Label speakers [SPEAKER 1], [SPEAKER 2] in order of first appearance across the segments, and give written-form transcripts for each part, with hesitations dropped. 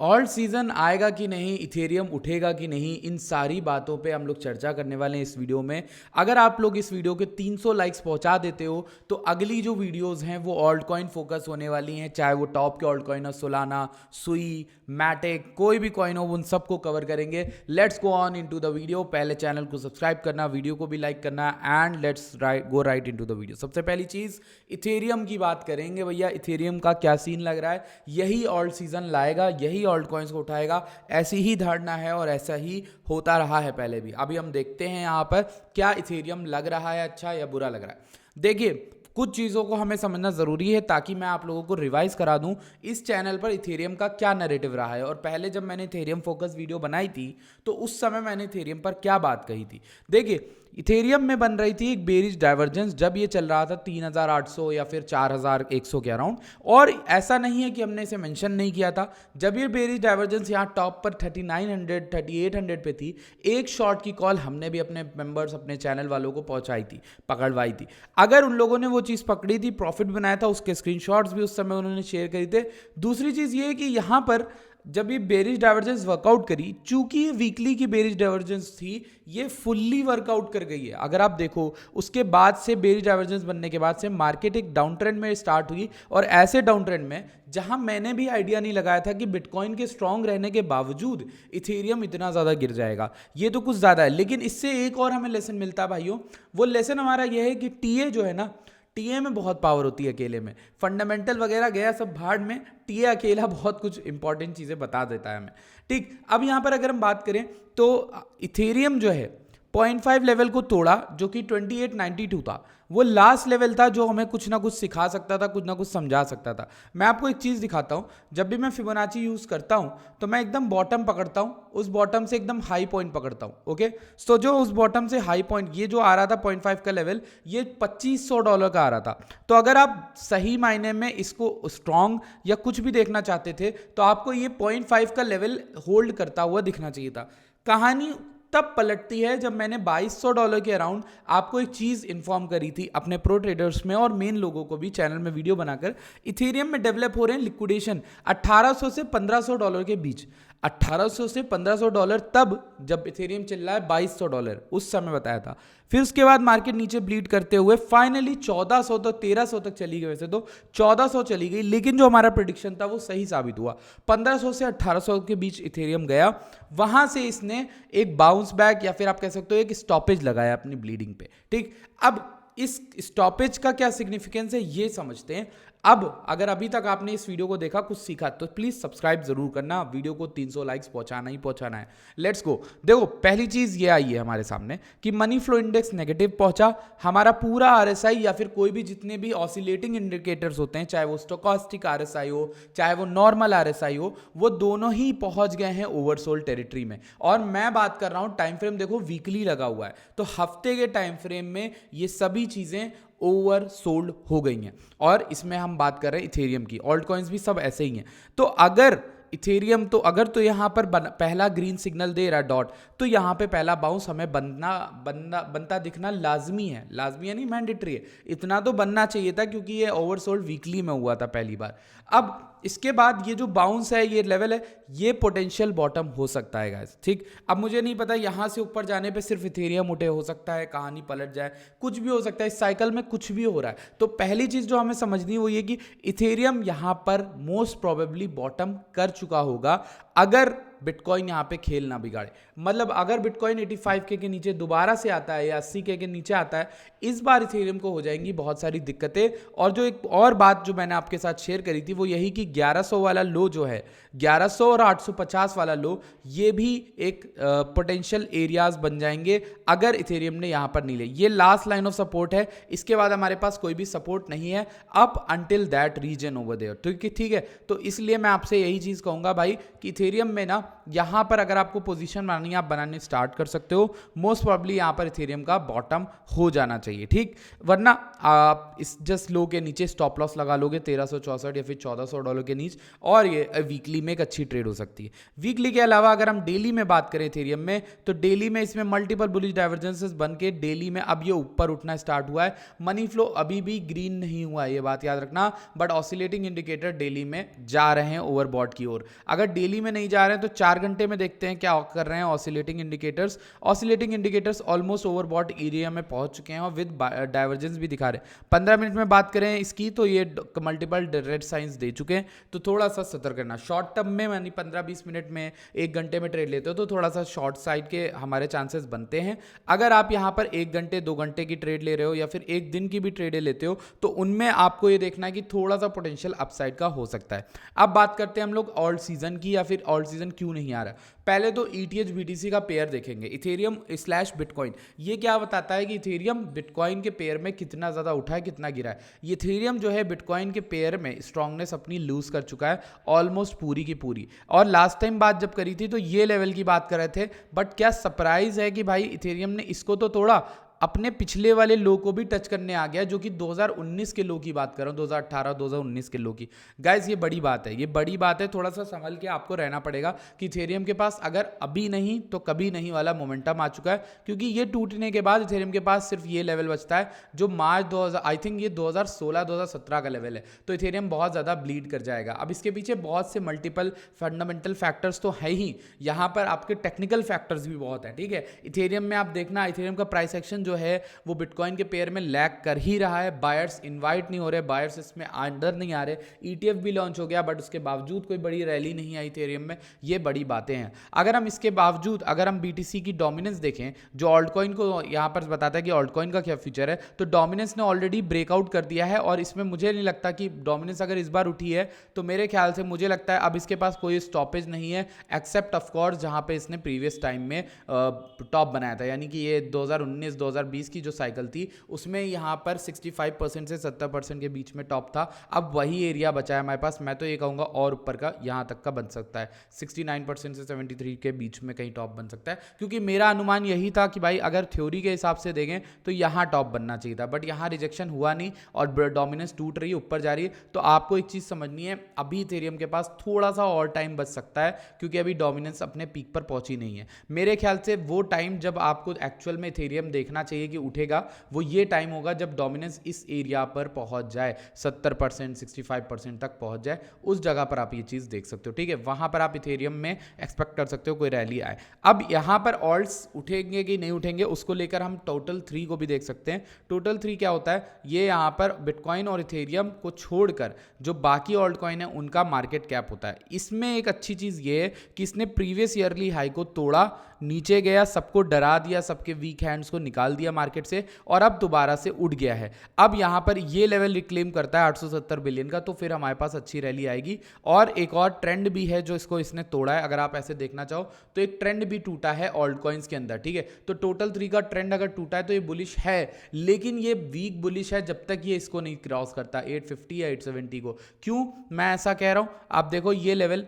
[SPEAKER 1] Alt season आएगा कि नहीं, इथेरियम उठेगा कि नहीं, इन सारी बातों पे हम लोग चर्चा करने वाले हैं इस वीडियो में। अगर आप लोग इस वीडियो के 300 लाइक्स पहुंचा देते हो तो अगली जो वीडियोस हैं वो ऑल्ट कॉइन फोकस होने वाली हैं, चाहे वो टॉप के ऑल्ट कॉइन हो, सोलाना, सुई, मैटिक, कोई भी कॉइन हो, उन सबको कवर करेंगे। Let's go on into the video. पहले चैनल को सब्सक्राइब करना, वीडियो को भी लाइक करना and let's go right into the video. सबसे पहली चीज इथेरियम की बात करेंगे भैया। इथेरियम का क्या सीन लग रहा है, यही ऑल्ट सीजन लाएगा, यही ऑल्ट कॉइन्स को उठाएगा, ऐसी ही धारणा है और ऐसा ही होता रहा है पहले भी। अभी हम देखते हैं यहाँ पर क्या इथेरियम लग रहा है अच्छा या बुरा लग रहा है। देखिए, कुछ चीज़ों को हमें समझना ज़रूरी है ताकि मैं आप लोगों को रिवाइज करा दूं इस चैनल पर इथेरियम का क्या नैरेटिव रहा है। और पहले जब मैंने इथेरियम फोकस वीडियो बनाई थी तो उस समय मैंने इथेरियम पर क्या बात कही थी। देखिए, इथेरियम में बन रही थी एक बेरिज डाइवर्जेंस जब ये चल रहा था 3800 या फिर 4100 के अराउंड। और ऐसा नहीं है कि हमने इसे मेंशन नहीं किया था। जब ये बेरिज डाइवर्जेंस यहाँ टॉप पर 3900 3800 पे थी, एक शॉर्ट की कॉल हमने भी अपने मेंबर्स, अपने चैनल वालों को पहुंचाई थी, पकड़वाई थी। अगर उन लोगों ने वो चीज़ पकड़ी थी, प्रॉफिट बनाया था, उसके स्क्रीनशॉट्स भी उस समय उन्होंने शेयर करे थे। दूसरी चीज़ ये है कि यहाँ पर जब ये बेरिज डाइवर्जेंस वर्कआउट करी, चूंकि ये वीकली की बेरिज डाइवर्जेंस थी, ये फुल्ली वर्कआउट कर गई है। अगर आप देखो, उसके बाद से बेरिज डाइवर्जेंस बनने के बाद से मार्केट एक डाउन ट्रेंड में स्टार्ट हुई। और ऐसे डाउन ट्रेंड में जहां मैंने भी आइडिया नहीं लगाया था कि बिटकॉइन के स्ट्रांग रहने के बावजूद इथेरियम इतना ज़्यादा गिर जाएगा, ये तो कुछ ज़्यादा है। लेकिन इससे एक और हमें लेसन मिलता है भाइयों। वो लेसन हमारा यह है कि टीए जो है ना, टीए में बहुत पावर होती है अकेले में। फंडामेंटल वगैरह गया सब भाड़ में, टीए अकेला बहुत कुछ इंपॉर्टेंट चीज़ें बता देता है हमें। ठीक, अब यहाँ पर अगर हम बात करें तो इथेरियम जो है 0.5 लेवल को तोड़ा, जो कि 2892 था। वो लास्ट लेवल था जो हमें कुछ ना कुछ सिखा सकता था, कुछ ना कुछ समझा सकता था। मैं आपको एक चीज़ दिखाता हूँ। जब भी मैं फिबोनाची यूज़ करता हूँ तो मैं एकदम बॉटम पकड़ता हूँ, उस बॉटम से एकदम हाई पॉइंट पकड़ता हूँ। ओके, तो जो उस बॉटम से हाई पॉइंट ये जो आ रहा था 0.5 का लेवल, ये $2500 का आ रहा था। तो अगर आप सही मायने में इसको स्ट्रॉन्ग या कुछ भी देखना चाहते थे तो आपको ये 0.5 का लेवल होल्ड करता हुआ दिखना चाहिए था। कहानी तब पलटती है जब मैंने $2200 के अराउंड आपको एक चीज़ इन्फॉर्म करी थी अपने प्रो ट्रेडर्स में और मेन लोगों को भी चैनल में वीडियो बनाकर। इथेरियम में डेवलप हो रहे हैं लिक्विडेशन 1800 से $1500 के बीच। 1800 से $1500 तब जब इथेरियम चल रहा है $2200, उस समय बताया था। फिर उसके बाद मार्केट नीचे ब्लीड करते हुए फाइनली 1400 तक, 1300 तक चली गई। वैसे तो 1400 चली गई, लेकिन जो हमारा प्रेडिक्शन था वो सही साबित हुआ। 1500 से 1800 के बीच इथेरियम गया, वहां से इसने एक बाउंस बैक या फिर आप कह सकते हो एक स्टॉपेज लगाया अपनी ब्लीडिंग पे। ठीक, अब इस स्टॉपेज का क्या सिग्निफिकेंस है ये समझते हैं। अब अगर अभी तक आपने इस वीडियो को देखा, कुछ सीखा, तो प्लीज सब्सक्राइब जरूर करना। वीडियो को 300 लाइक्स पहुंचाना ही पहुंचाना है। Let's go. देखो, पहली चीज ये आई है हमारे सामने कि मनी फ्लो इंडेक्स नेगेटिव पहुंचा। हमारा पूरा आरएसआई या फिर कोई भी जितने भी ऑसिलेटिंग इंडिकेटर्स होते हैं, चाहे वो स्टोकास्टिक आरएसआई हो चाहे वो नॉर्मल आरएसआई हो, वो दोनों ही पहुंच गए हैं ओवरसोल्ड टेरिटरी में। और मैं बात कर रहा हूं टाइम फ्रेम, देखो वीकली लगा हुआ है, तो हफ्ते के टाइम फ्रेम में ये सभी चीजें ओवर सोल्ड हो गई हैं। और इसमें हम बात कर रहे हैं इथेरियम की, ऑल्ट कॉइन्स भी सब ऐसे ही हैं। तो अगर इथेरियम तो यहाँ पर पहला ग्रीन सिग्नल दे रहा है डॉट, तो यहाँ पे पहला बाउंस हमें बनता दिखना लाजमी है। लाजमी है नहीं, मैंडेटरी है। इतना तो बनना चाहिए था क्योंकि ये ओवरसोल्ड वीकली में हुआ था पहली बार। अब इसके बाद ये जो बाउंस है, ये लेवल है, ये पोटेंशियल बॉटम हो सकता है गाइस। ठीक, अब मुझे नहीं पता यहाँ से ऊपर जाने पे सिर्फ इथेरियम उठे, हो सकता है कहानी पलट जाए, कुछ भी हो सकता है। इस साइकिल में कुछ भी हो रहा है। तो पहली चीज जो हमें समझनी है वो ये कि इथेरियम यहाँ पर मोस्ट प्रोबेबली बॉटम कर चुका होगा, अगर बिटकॉइन यहाँ पे खेल ना बिगाड़े। मतलब अगर बिटकॉइन 85K के नीचे दोबारा से आता है या 80K के नीचे आता है, इस बार इथेरियम को हो जाएंगी बहुत सारी दिक्कतें। और जो एक और बात जो मैंने आपके साथ शेयर करी थी वो यही कि 1100 वाला लो जो है, 1100 और 850 वाला लो, ये भी एक पोटेंशियल एरियाज बन जाएंगे अगर इथेरियम ने यहाँ पर नहीं ले। ये लास्ट लाइन ऑफ सपोर्ट है, इसके बाद हमारे पास कोई भी सपोर्ट नहीं है up until that region over there. ठीक है, तो इसलिए मैं आपसे यही चीज कहूंगा भाई कि इथेरियम में ना यहाँ पर अगर आपको पोजीशन बनानी है आप बनाने स्टार्ट कर सकते हो। मोस्ट प्रॉब्ली यहाँ पर इथेरियम का बॉटम हो जाना चाहिए, ठीक। वरना आप इस जस्ट लो के नीचे स्टॉप लॉस लगा लोगे 1364 या फिर $1400 के नीचे, और ये वीकली में एक अच्छी ट्रेड हो सकती है। वीकली के अलावा अगर हम डेली में बात करें इथेरियम में, तो डेली में इसमें मल्टीपल बुलिश डाइवर्जेंसेस बन के डेली में अब ये ऊपर उठना स्टार्ट हुआ है। मनी फ्लो अभी भी ग्रीन नहीं हुआ है, ये बात याद रखना, बट ऑसिलेटिंग इंडिकेटर डेली में जा रहे हैं ओवरबॉट की ओर। अगर डेली में नहीं जा रहे हैं तो 4 घंटे में देखते हैं क्या कर रहे हैं oscillating indicators. Oscillating indicators almost overbought area में पहुंच चुके हैं और विद डाइवर्जेंस भी दिखा रहे हैं। 15 मिनट में बात करें इसकी तो ये मल्टीपल रेड साइंस दे चुके हैं, तो थोड़ा सा सतर्क करना। शॉर्ट टर्म में यानी 15-20 मिनट में 1 घंटे में ट्रेड लेते हो तो थोड़ा सा शॉर्ट साइड के हमारे चांसेस बनते हैं। अगर आप यहाँ पर 1 घंटे 2 घंटे की ट्रेड ले रहे हो या फिर 1 दिन की भी ट्रेडें लेते हो तो उनमें आपको ये देखना है कि थोड़ा सा पोटेंशियल अपसाइड का हो सकता है। अब बात करते हैं हम लोग ऑल्ट सीजन की, या फिर ऑल्ट सीजन क्यों नहीं आ रहा। पहले तो ETH BTC का पेयर देखेंगे, इथेरियम / बिटकॉइन। ये क्या बताता है कि इथेरियम बिटकॉइन के पेयर में कितना ज़्यादा उठा है, कितना गिरा है। ये इथेरियम जो है बिटकॉइन के पेयर में स्ट्रांगनेस अपनी लूज कर चुका है ऑलमोस्ट पूरी की पूरी। और लास्ट टाइम बात जब करी थी तो ये लेवल की बात कर रहे थे, बट क्या सरप्राइज है कि भाई इथेरियम ने इसको तो तोड़ा, अपने पिछले वाले लो को भी टच करने आ गया, जो कि 2019 के लो की बात कर रहा हूँ, 2018-2019 के लो की। गाइज ये बड़ी बात है, ये बड़ी बात है। थोड़ा सा संभल के आपको रहना पड़ेगा कि इथेरियम के पास अगर अभी नहीं तो कभी नहीं वाला मोमेंटम आ चुका है, क्योंकि ये टूटने के बाद इथेरियम के पास सिर्फ ये लेवल बचता है जो मार्च 2000 आई थिंक ये 2016-2017 का लेवल है। तो इथेरियम बहुत ज़्यादा ब्लीड कर जाएगा। अब इसके पीछे बहुत से मल्टीपल फंडामेंटल फैक्टर्स तो है ही, यहाँ पर आपके टेक्निकल फैक्टर्स भी बहुत है, ठीक है। इथेरियम में आप देखना, इथेरियम का प्राइस एक्शन जो है वो बिटकॉइन के पेयर में लैग कर ही रहा है। बायर्स इनवाइट नहीं हो रहे, बायर्स इसमें अंदर नहीं आ रहे। ETF भी लॉन्च हो गया बट उसके बावजूद कोई बड़ी रैली नहीं आई इथेरियम में। ये बड़ी बातें हैं। अगर हम इसके बावजूद अगर हम BTC की डोमिनेंस देखें, जो ऑल्ट कॉइन को यहाँ पर बताता है कि ऑल्ट कॉइन का क्या फ्यूचर है, तो डोमिनेंस ने ऑलरेडी ब्रेकआउट कर दिया है। और इसमें मुझे नहीं लगता कि डोमिनेंस अगर इस बार उठी है तो मेरे ख्याल से मुझे लगता है अब इसके पास कोई स्टॉपेज नहीं है, एक्सेप्ट ऑफकोर्स जहाँ पे इसने प्रीवियस टाइम में टॉप बनाया था, यानी कि ये 2019-2020 की जो साइकिल थी उसमें यहाँ पर 65% से 70% के बीच में टॉप था। अब वही एरिया बचा है हमारे पास। मैं तो ये कहूँगा और ऊपर का यहाँ तक का बन सकता है, 69% से 73 के बीच में कहीं टॉप बन सकता है, क्योंकि मेरा अनुमान यही था कि भाई अगर थ्योरी के हिसाब से देखें तो यहाँ टॉप बनना चाहिए था, बट यहाँ रिजेक्शन हुआ नहीं और डोमिनेंस टूट रही है, ऊपर जा रही है। तो आपको एक चीज़ समझनी है, अभी इथेरियम के पास थोड़ा सा और टाइम बच सकता है, क्योंकि अभी डोमिनेंस अपने पीक पर पहुंची नहीं है। मेरे ख्याल से वो टाइम जब आपको एक्चुअल में इथेरियम देखना चाहिए कि उठेगा, वो ये टाइम होगा जब डोमिनेंस इस एरिया पर पहुंच जाए, 70% 65% तक पहुंच जाए। उस जगह पर आप ये चीज़ देख सकते हो, ठीक है। वहां पर आप इथेरियम में एक्सपेक्ट कर सकते हो कोई रैली आए। अब यहां पर ऑल्ट्स उठेंगे कि नहीं उठेंगे उसको लेकर हम टोटल 3 को भी देख सकते हैं। टोटल 3 क्या होता है, ये यहाँ पर बिटकॉइन और इथेरियम को छोड़कर जो बाकी ऑल्ट कॉइन है उनका मार्केट कैप होता है। इसमें एक अच्छी चीज़ ये है कि इसने प्रीवियस ईयरली हाई को तोड़ा, नीचे गया, सबको डरा दिया, सबके वीक हैंड्स को निकाल दिया मार्केट से, और अब दोबारा से उठ गया है। अब यहाँ पर ये लेवल रिक्लेम करता है 870 बिलियन का, तो फिर हमारे पास अच्छी रैली आएगी। और एक और ट्रेंड भी है जो इसको इसने तोड़ा है, अगर आप ऐसे देखना चाहो तो एक ट्रेंड भी टूटा है ऑल्ट कॉइन्स के अंदर, ठीक है। तो टोटल 3 का ट्रेंड अगर टूटा है तो ये बुलिश है, लेकिन ये वीक बुलिश है जब तक ये इसको नहीं क्रॉस करता 850 या 870 को। क्यों मैं ऐसा कह रहा हूं, आप देखो ये लेवल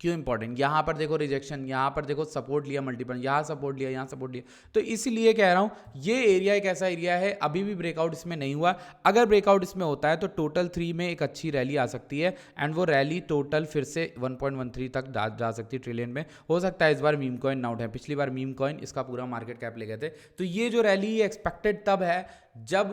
[SPEAKER 1] क्यों इंपॉर्टेंट, यहाँ पर देखो रिजेक्शन, यहाँ पर देखो सपोर्ट लिया मल्टीपल, यहाँ सपोर्ट लिया, यहाँ सपोर्ट लिया। तो इसलिए कह रहा हूँ ये एरिया एक ऐसा एरिया है, अभी भी ब्रेकआउट इसमें नहीं हुआ। अगर ब्रेकआउट इसमें होता है तो टोटल 3 में एक अच्छी रैली आ सकती है, एंड वो रैली टोटल फिर से 1.13 तक जा सकती है ट्रिलियन में। हो सकता है इस बार मीम कॉइन ना उठे, पिछली बार मीम कॉइन इसका पूरा मार्केट कैप ले गए थे। तो ये जो रैली एक्सपेक्टेड तब है जब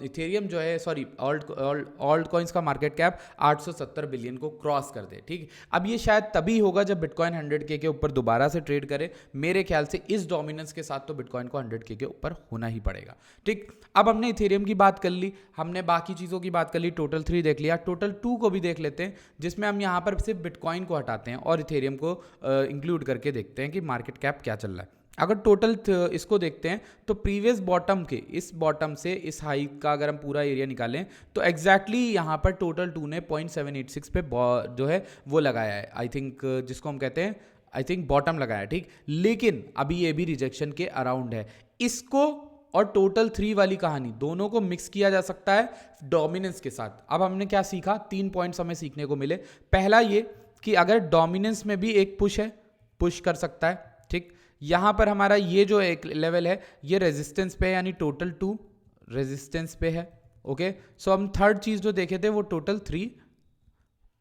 [SPEAKER 1] इथेरियम जो है ऑल्ट कॉइन्स का मार्केट कैप 870 बिलियन को क्रॉस कर दे, ठीक। अब ये शायद तभी होगा जब बिटकॉइन 100K के ऊपर दोबारा से ट्रेड करे। मेरे ख्याल से इस डोमिनेंस के साथ तो बिटकॉइन को 100K के ऊपर होना ही पड़ेगा, ठीक। अब हमने इथेरियम की बात कर ली, हमने बाकी चीज़ों की बात कर ली, टोटल 3 देख लिया, टोटल 2 को भी देख लेते हैं, जिसमें हम यहाँ पर सिर्फ बिटकॉइन को हटाते हैं और इथेरियम को इंक्लूड करके देखते हैं कि मार्केट कैप क्या चल रहा है। अगर टोटल इसको देखते हैं तो प्रीवियस बॉटम के इस बॉटम से इस हाई का अगर हम पूरा एरिया निकालें तो एग्जैक्टली यहाँ पर टोटल 2 ने 0.786 पे जो है वो लगाया है, आई थिंक जिसको हम कहते हैं आई थिंक बॉटम लगाया है, ठीक। लेकिन अभी ये भी रिजेक्शन के अराउंड है। इसको और टोटल 3 वाली कहानी दोनों को मिक्स किया जा सकता है डोमिनेंस के साथ। अब हमने क्या सीखा, 3 पॉइंट्स हमें सीखने को मिले। पहला ये कि अगर डोमिनेंस में भी एक पुश है, पुश कर सकता है, ठीक। यहाँ पर हमारा ये जो एक लेवल है ये रेजिस्टेंस पे है, यानी टोटल 2 रेजिस्टेंस पे है, ओके। सो हम थर्ड चीज जो देखे थे वो total 3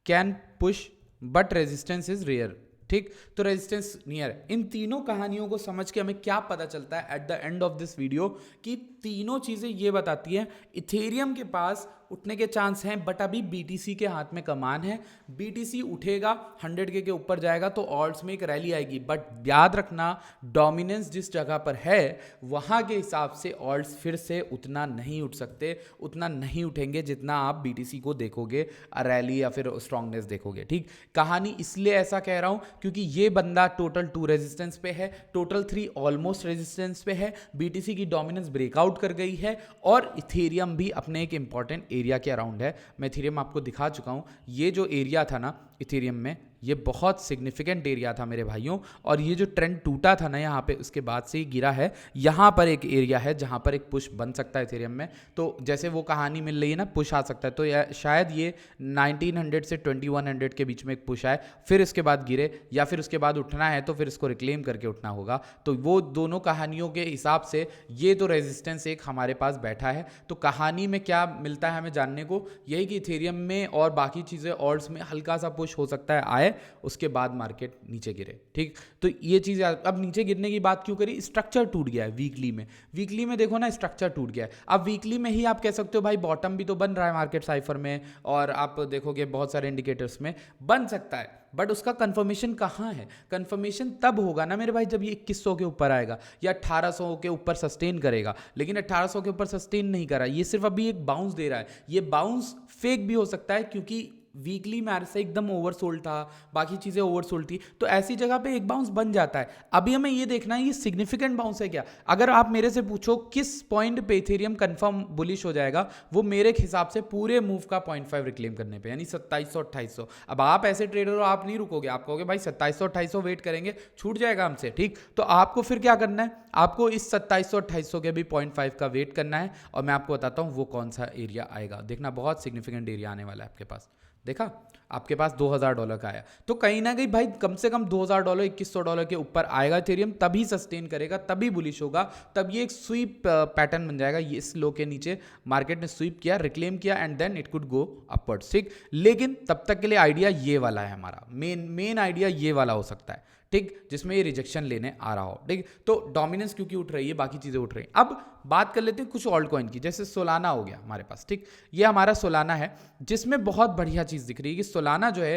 [SPEAKER 1] can push but resistance is rare, ठीक। तो रेजिस्टेंस नियर है। इन तीनों कहानियों को समझ के हमें क्या पता चलता है at the end of this video, कि तीनों चीजें ये बताती हैं इथेरियम के पास उठने के चांस हैं, बट अभी बीटीसी के हाथ में कमान है। बीटीसी उठेगा 100K के ऊपर जाएगा तो ऑल्ट्स में एक रैली आएगी, बट याद रखना डोमिनेंस जिस जगह पर है वहां के हिसाब से ऑल्ट्स फिर से उतना नहीं उठ सकते, उतना नहीं उठेंगे जितना आप बीटीसी को देखोगे, रैली या फिर स्ट्रांगनेस देखोगे, ठीक। कहानी इसलिए ऐसा कह रहा हूं क्योंकि ये बंदा टोटल 2 रेजिस्टेंस पे है, टोटल 3 ऑलमोस्ट रेजिस्टेंस पे है, बीटीसी की डोमिनेंस ब्रेकआउट कर गई है, और इथेरियम भी अपने एक इंपॉर्टेंट एरिया के अराउंड है। मैं इथेरियम आपको दिखा चुका हूं, ये जो एरिया था ना इथेरियम में, ये बहुत सिग्निफिकेंट एरिया था मेरे भाइयों, और ये जो ट्रेंड टूटा था ना यहाँ पे, उसके बाद से ही गिरा है। यहाँ पर एक एरिया है जहाँ पर एक पुश बन सकता है इथेरियम में, तो जैसे वो कहानी मिल रही है ना, पुश आ सकता है, तो शायद ये 1900 से 2100 के बीच में एक पुश आए, फिर इसके बाद गिरे, या फिर उसके बाद उठना है तो फिर इसको रिक्लेम करके उठना होगा। तो वो दोनों कहानियों के हिसाब से ये तो रेजिस्टेंस एक हमारे पास बैठा है। तो कहानी में क्या मिलता है हमें जानने को, यही कि इथेरियम में और बाकी चीज़ें ऑल्ट्स में हल्का सा पुश हो सकता है आए, उसके बाद मार्केट नीचे गिरे, ठीक। तो ये चीज, अब नीचे गिरने की बात क्यों करी, स्ट्रक्चर टूट गया है वीकली में। वीकली में देखो ना, स्ट्रक्चर टूट गया है। अब वीकली में ही आप कह सकते हो भाई बॉटम भी तो बन रहा है मार्केट साइफर में, और आप देखोगे बहुत सारे इंडिकेटर्स में बन सकता है, बट उसका कंफर्मेशन कहाँ है। कंफर्मेशन तब होगा ना मेरे भाई जब ये 2100 के ऊपर आएगा या 1800 के ऊपर सस्टेन करेगा, लेकिन 1800 के ऊपर सस्टेन नहीं करा, ये सिर्फ अभी एक बाउंस दे रहा है। ये बाउंस फेक भी हो सकता है क्योंकि वीकली में से एकदम ओवरसोल्ड था, बाकी चीज़ें ओवरसोल्ड थी, तो ऐसी जगह पे एक बाउंस बन जाता है। अभी हमें ये देखना है ये सिग्निफिकेंट बाउंस है क्या। अगर आप मेरे से पूछो किस पॉइंट पे इथेरियम कंफर्म बुलिश हो जाएगा, वो मेरे हिसाब से पूरे मूव का 0.5 रिक्लेम करने पे, यानी 2700 2800। अब आप ऐसे ट्रेडर हो, आप नहीं रुकोगे, आप कहोगे भाई 2700 2800 वेट करेंगे, छूट जाएगा हमसे, ठीक। तो आपको फिर क्या करना है, आपको इस 2700 2800 के भी 0.5 का वेट करना है, और मैं आपको बताता हूँ वो कौन सा एरिया आएगा। देखना बहुत सिग्निफिकेंट एरिया आने वाला है आपके पास। देखा, आपके पास $2000 का आया, तो कहीं ना कहीं भाई कम से कम $2000 $2100 के ऊपर आएगा इथेरियम, तभी सस्टेन करेगा, तभी बुलिश होगा, तब ये एक स्वीप पैटर्न बन जाएगा। ये इस लो के नीचे मार्केट ने स्वीप किया, रिक्लेम किया, and then it could go upwards, ठीक। लेकिन तब तक के लिए आइडिया ये वाला है, हमारा मेन आइडिया ये वाला हो सकता है, ठीक, जिसमें ये रिजेक्शन लेने आ रहा हो, ठीक। तो डोमिनेंस क्योंकि उठ रही है, बाकी चीजें उठ रही हैं। अब बात कर लेते हैं कुछ ऑल्ट कॉइन की, जैसे सोलाना हो गया हमारे पास, ठीक। ये हमारा सोलाना है जिसमें बहुत बढ़िया चीज दिख रही है कि सोलाना जो है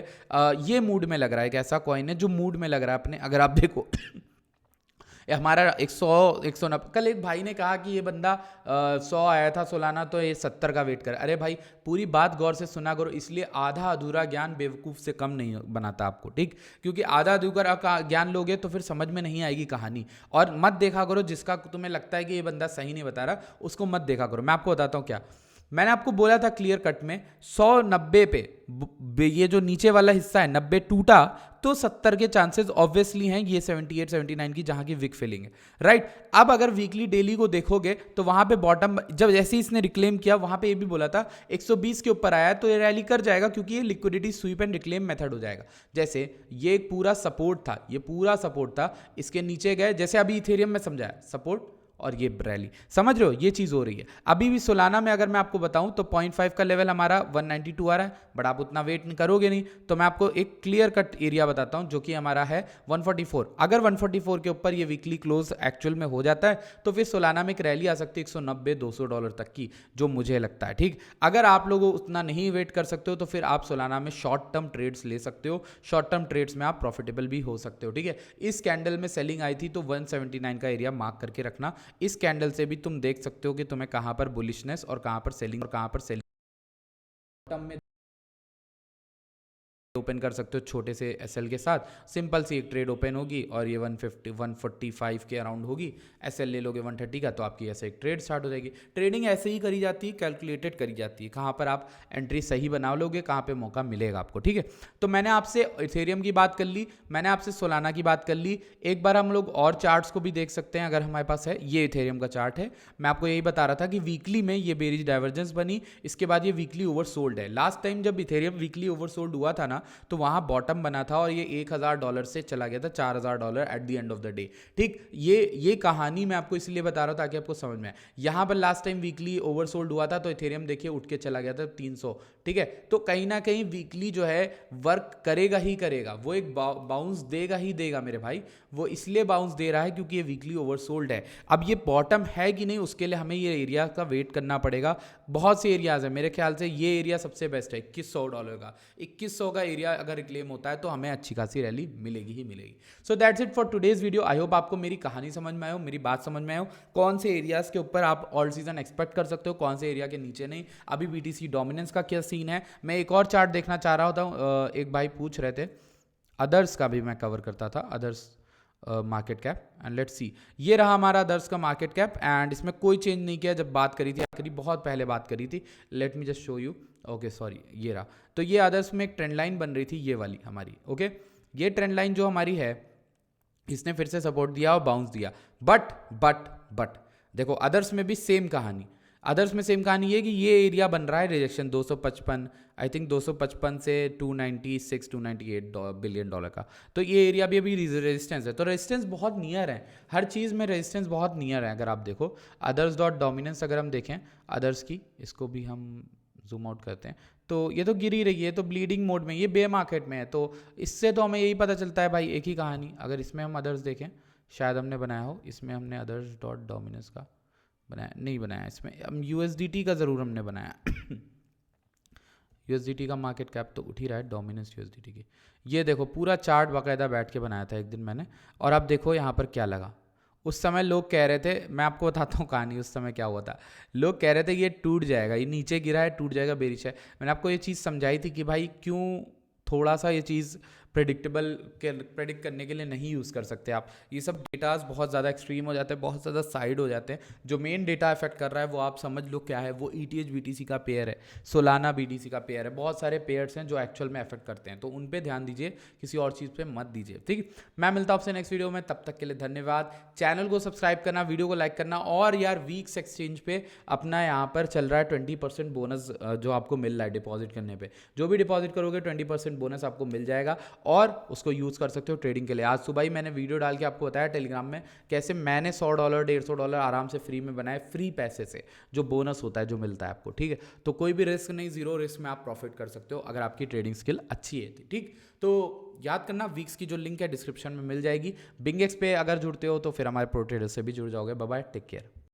[SPEAKER 1] ये मूड में लग रहा है, एक ऐसा कॉइन है जो मूड में लग रहा है अपने। अगर आप देखो हमारा 100 190, कल एक भाई ने कहा कि ये बंदा 100 आया था सोलाना तो ये 70 का वेट कर। अरे भाई पूरी बात गौर से सुना करो, इसलिए आधा अधूरा ज्ञान बेवकूफ से कम नहीं बनाता आपको, ठीक। क्योंकि आधा अधूरा ज्ञान लोगे तो फिर समझ में नहीं आएगी कहानी। और मत देखा करो जिसका तुम्हें लगता है कि ये बंदा सही नहीं बता रहा, उसको मत देखा करो। मैं आपको बताता हूँ क्या मैंने आपको बोला था क्लियर कट में, 190 पे ये जो नीचे वाला हिस्सा है 90 टूटा तो 70 के चांसेस ऑब्वियसली हैं, ये 78 79 की जहां की विक फिलिंग है, राइट। अब अगर वीकली डेली को देखोगे तो वहां पे बॉटम जब जैसे ही इसने रिक्लेम किया, वहां पे ये भी बोला था 120 के ऊपर आया तो ये रैली कर जाएगा, क्योंकि ये liquidity SVEEP and reclaim method हो जाएगा। जैसे ये एक पूरा सपोर्ट था, ये पूरा सपोर्ट था, इसके नीचे गए, जैसे अभी इथेरियम में समझाया सपोर्ट और ये रैली, समझ रहे हो, ये चीज हो रही है। अभी भी सोलाना में अगर मैं आपको बताऊं तो 0.5 का लेवल हमारा 192 आ रहा है, बट आप उतना वेट नहीं करोगे नहीं, तो मैं आपको एक क्लियर कट एरिया बताता हूं जो कि हमारा है 144। अगर 144 के ऊपर ये वीकली क्लोज एक्चुअल में हो जाता है तो फिर सोलाना में एक रैली आ सकती है $190-200 तक की, जो मुझे लगता है, ठीक। अगर आप लोग उतना नहीं वेट कर सकते हो तो फिर आप सोलाना में शॉर्ट टर्म ट्रेड्स ले सकते हो, शॉर्ट टर्म ट्रेड्स में आप प्रॉफिटेबल भी हो सकते हो, ठीक है। इस कैंडल में सेलिंग आई थी तो 179 का एरिया मार्क करके रखना। इस कैंडल से भी तुम देख सकते हो कि तुम्हें कहां पर बुलिशनेस और कहां पर सेलिंग में ओपन कर सकते हो छोटे से एसएल के साथ। सिंपल सी एक ट्रेड ओपन होगी और ये 150 145 के अराउंड होगी, एसएल ले लोगे 130 का तो आपकी ऐसे एक ट्रेड स्टार्ट हो जाएगी। ट्रेडिंग ऐसे ही करी जाती है, कैलकुलेटेड करी जाती है, कहाँ पर आप एंट्री सही बना लोगे, कहाँ पे मौका मिलेगा आपको, ठीक है। तो मैंने आपसे इथेरियम की बात कर ली, मैंने आपसे सोलाना की बात कर ली। एक बार हम लोग और चार्ट्स को भी देख सकते हैं अगर हमारे पास है। ये इथेरियम का चार्ट है, मैं आपको यही बता रहा था कि वीकली में ये बेरिज डाइवर्जेंस बनी, इसके बाद ये वीकली ओवरसोल्ड है। लास्ट टाइम जब इथेरियम वीकली ओवरसोल्ड हुआ था ना तो वहाँ बॉटम बना था और ये $1000 से चला गया था $4000 at the end of the day. ठीक, ये कहानी मैं आपको इसलिए बता रहा हूँ ताकि आपको समझ में आए। यहाँ पर लास्ट टाइम वीकली ओवरसोल्ड हुआ था तो इथेरियम देखिए उठ के चला गया था 300। ठीक है, तो कहीं ना कहीं वीकली जो है वर्क करेगा ही करेगा, वो एक बाउंस देगा ही देगा मेरे भाई। वो इसलिए बाउंस दे रहा है क्योंकि ये वीकली ओवरसोल्ड है। अब ये बॉटम है कि नहीं उसके लिए हमें ये एरिया का वेट करना पड़ेगा। बहुत से एरियाज है, मेरे ख्याल से ये एरिया सबसे बेस्ट है $2100 का। 2100 का एरिया अगर रिक्लेम होता है तो हमें अच्छी खासी रैली मिलेगी ही मिलेगी। So that's it for today's video. I hope आपको मेरी कहानी समझ में आए हो, मेरी बात समझ में आए हो, कौन से एरियाज के ऊपर आप ऑल सीजन एक्सपेक्ट कर सकते हो, कौन से एरिया के नीचे नहीं। अभी बीटीसी डोमिनेंस का क्या सीन है। मैं एक और चार्ट देखना चाह रहा होता। एक भाई पूछ रहे थे, अदर्स का भी मैं कवर करता था, others market cap, and let's see. ये रहा हमारा अदर्स का मार्केट कैप एंड इसमें कोई चेंज नहीं किया जब बात करी थी आखिरी, बहुत पहले बात करी थी। Let me just show you. Okay sorry, ये रहा। तो ये अदर्स में एक ट्रेंड लाइन बन रही थी, ये वाली हमारी। ओके, ये ट्रेंड लाइन जो हमारी है इसने फिर से सपोर्ट दिया और बाउंस दिया। बट देखो अदर्स में भी सेम कहानी। अदर्स में सेम कहानी ये कि ये एरिया बन रहा है रिजेक्शन 255, आई थिंक 255 से 296 298 बिलियन डॉलर का। तो ये एरिया भी अभी रेजिस्टेंस है, तो रेजिस्टेंस बहुत नियर है, हर चीज़ में रेजिस्टेंस बहुत नियर है। अगर आप देखो अदर्स डॉट डोमिनेंस, अगर हम देखें अदर्स की, इसको भी हम जूम आउट करते हैं तो ये तो गिर ही रही है, तो ब्लीडिंग मोड में, ये बे मार्केट में है। तो इससे तो हमें यही पता चलता है भाई, एक ही कहानी। अगर इसमें हम अदर्स देखें, शायद हमने बनाया हो, इसमें हमने अदर्स डॉट डोमिनेंस का बनाया नहीं, बनाया इसमें हम यूएसडीटी का ज़रूर हमने बनाया। यूएसडीटी का मार्केट कैप तो उठ ही रहा है, डोमिनेंस यूएसडीटी की। ये देखो पूरा चार्ट बाकायदा बैठ के बनाया था एक दिन मैंने, और अब देखो यहाँ पर क्या लगा। उस समय लोग कह रहे थे, मैं आपको बताता हूँ कहानी उस समय क्या हुआ था। लोग कह रहे थे ये टूट जाएगा, ये नीचे गिरा है टूट जाएगा, बेरिश है। मैंने आपको ये चीज़ समझाई थी कि भाई क्यों थोड़ा सा ये चीज़ प्रेडिक्ट करने के लिए नहीं यूज़ कर सकते आप। ये सब डेटाज बहुत ज़्यादा एक्सट्रीम हो जाते हैं, बहुत ज़्यादा साइड हो जाते हैं। जो मेन डेटा इफेक्ट कर रहा है वो आप समझ लो क्या है, वो ETH BTC का पेयर है, सोलाना BTC का पेयर है। बहुत सारे पेयर्स हैं जो एक्चुअल में इफेक्ट करते हैं, तो उन पे ध्यान दीजिए, किसी और चीज़ पे मत दीजिए। ठीक, मैं मिलता हूँ आपसे नेक्स्ट वीडियो में, तब तक के लिए धन्यवाद। चैनल को सब्सक्राइब करना, वीडियो को लाइक करना, और यार वीक्स एक्सचेंज पे अपना यहाँ पर चल रहा है 20% बोनस जो आपको मिल रहा है डिपॉजिट करने पर। जो भी डिपॉजिट करोगे 20% बोनस आपको मिल जाएगा और उसको यूज़ कर सकते हो ट्रेडिंग के लिए। आज सुबह ही मैंने वीडियो डाल के आपको बताया टेलीग्राम में कैसे मैंने $100 $150 आराम से फ्री में बनाए, फ्री पैसे से, जो बोनस होता है जो मिलता है आपको। ठीक है, तो कोई भी रिस्क नहीं, जीरो रिस्क में आप प्रॉफिट कर सकते हो अगर आपकी ट्रेडिंग स्किल अच्छी है। ठीक, तो याद करना वीक्स की जो लिंक है डिस्क्रिप्शन में मिल जाएगी। बिंगेक्स पे अगर जुड़ते हो तो फिर हमारे प्रो ट्रेडर से भी जुड़ जाओगे। Bye bye, take care.